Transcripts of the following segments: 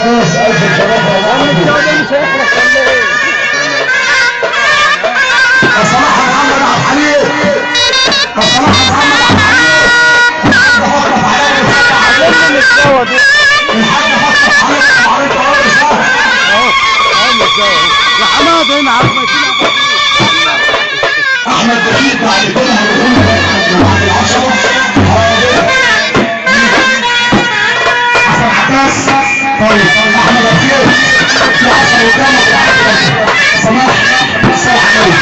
ألف شرف صلاح محمد عبد الحليم، صلاح محمد عبد الحليم، نحطه في علامة الفتح علينا الجوه دي الحاج فتح علينا وعليكم أول شهر اهو يا حماد هنا أحمد بشير بعد كده هنقول بعد العشرة حسن عباس. طيب أحمد بشير في 10 قدامك سماح صلاح عزيز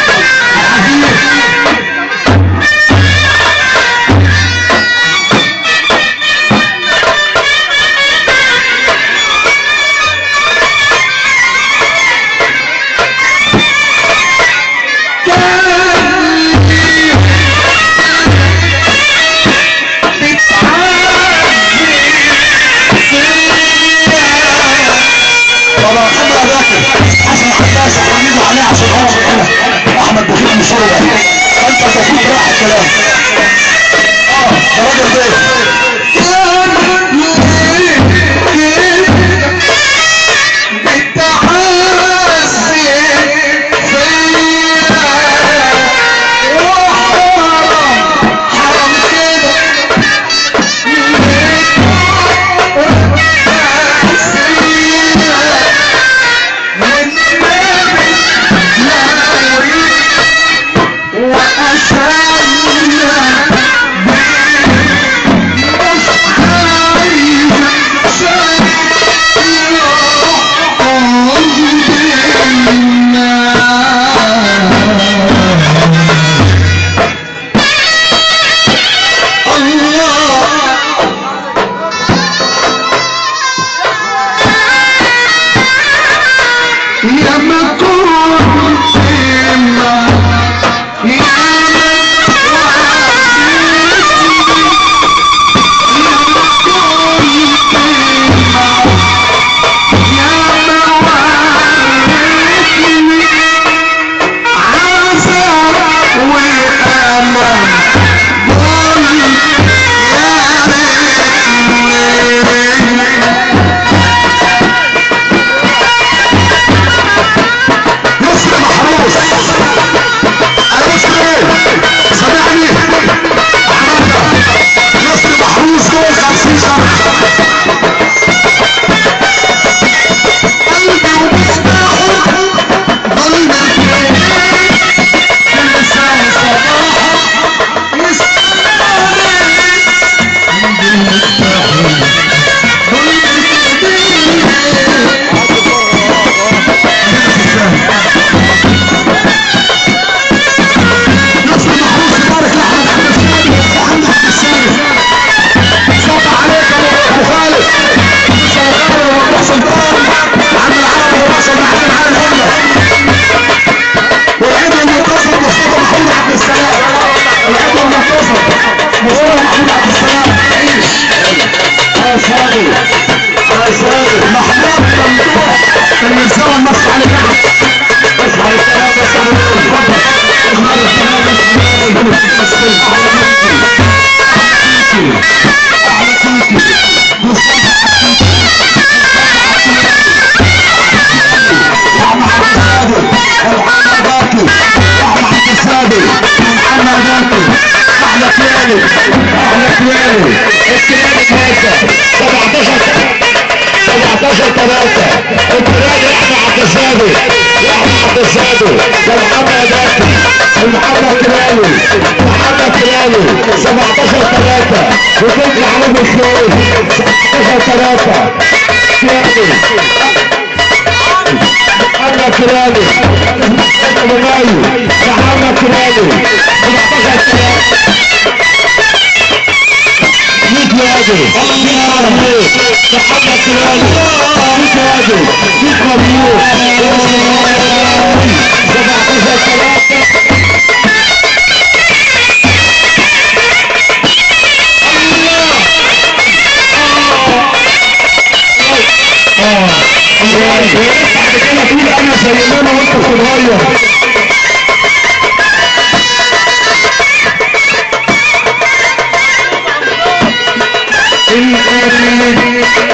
احمد بخير من شغله ده انت تفوت راح الكلام ده راجل بيه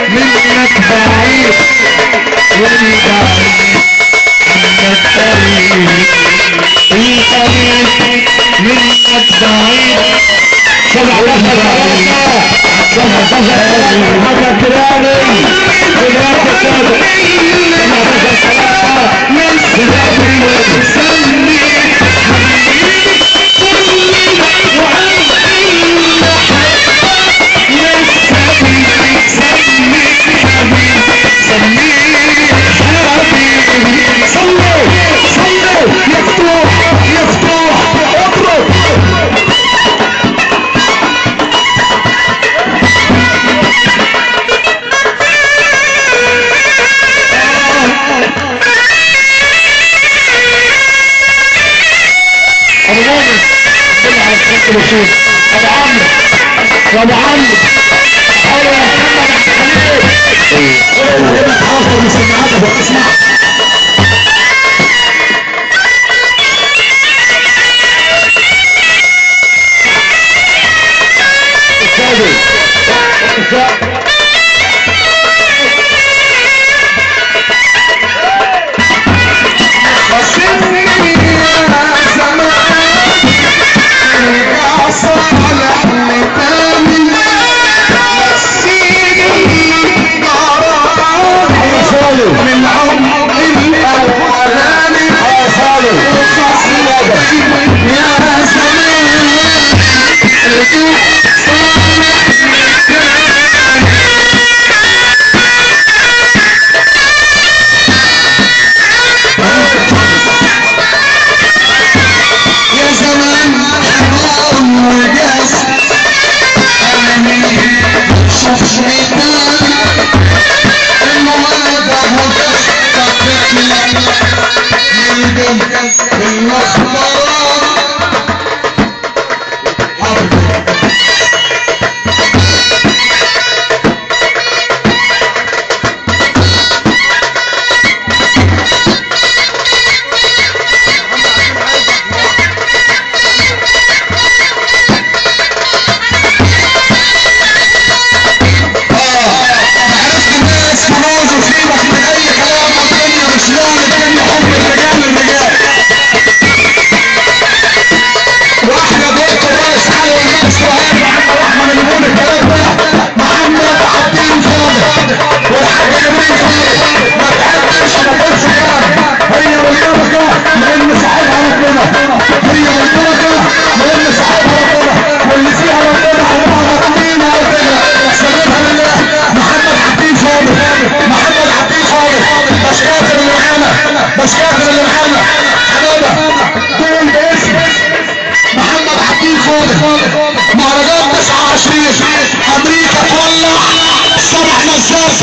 منك بعيد الكرامي بالوقت السابق لما بشر صلاح سمي يا ابو عمرو حاول يا محمد حافظ مسمعاتك واسمع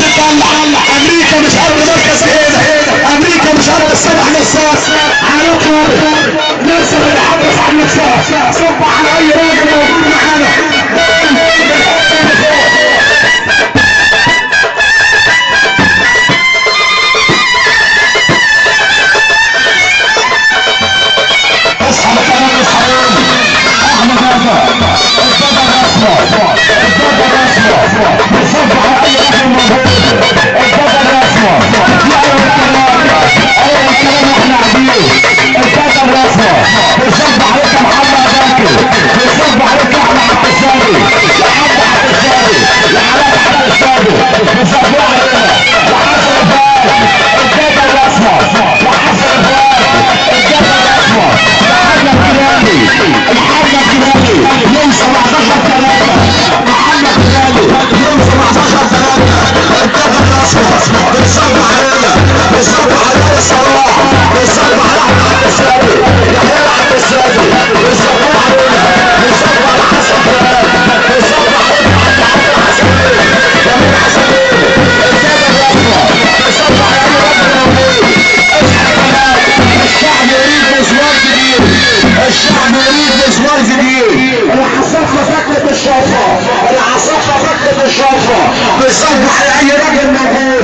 امريكا مش ارض مركز هنا امريكا مش ارض السبع نصاص هنطلب نفس اللي حدث عن نفسها صب على اي راجل موجود معانا اصحى لكلام الحرام احمد هذا الضبع الرسمي الضبع الرسمي بيصب على اي راجل موجود بيصب عليك محمد باكر بيصب عليك احمد حسابي يا حمد حسابي يا علاء حمد السابي بيصب علينا يا حسن الفار الجبل الاسمر يا حسن الفار الجبل الاسمر يا محمد كرامي محمد كرامي يوم 17/3 محمد كرامي يوم 17/3 الجبل الاسمر بيصب علينا بيصب على الصلاح بيصب على احمد السابي يا حيال عبد السابي بيصب علينا بيصب على حسن كرامي بيصب علينا عبد الحسنين جميل حسنين الجبل الاسمر بيصب على اي رجل موجود الشعب يريد مشوار جديد الشعب يريد مشوار جديد العصافة فكرة الشرفة العصافة فكرة الشرفة بيصب على اي راجل موجود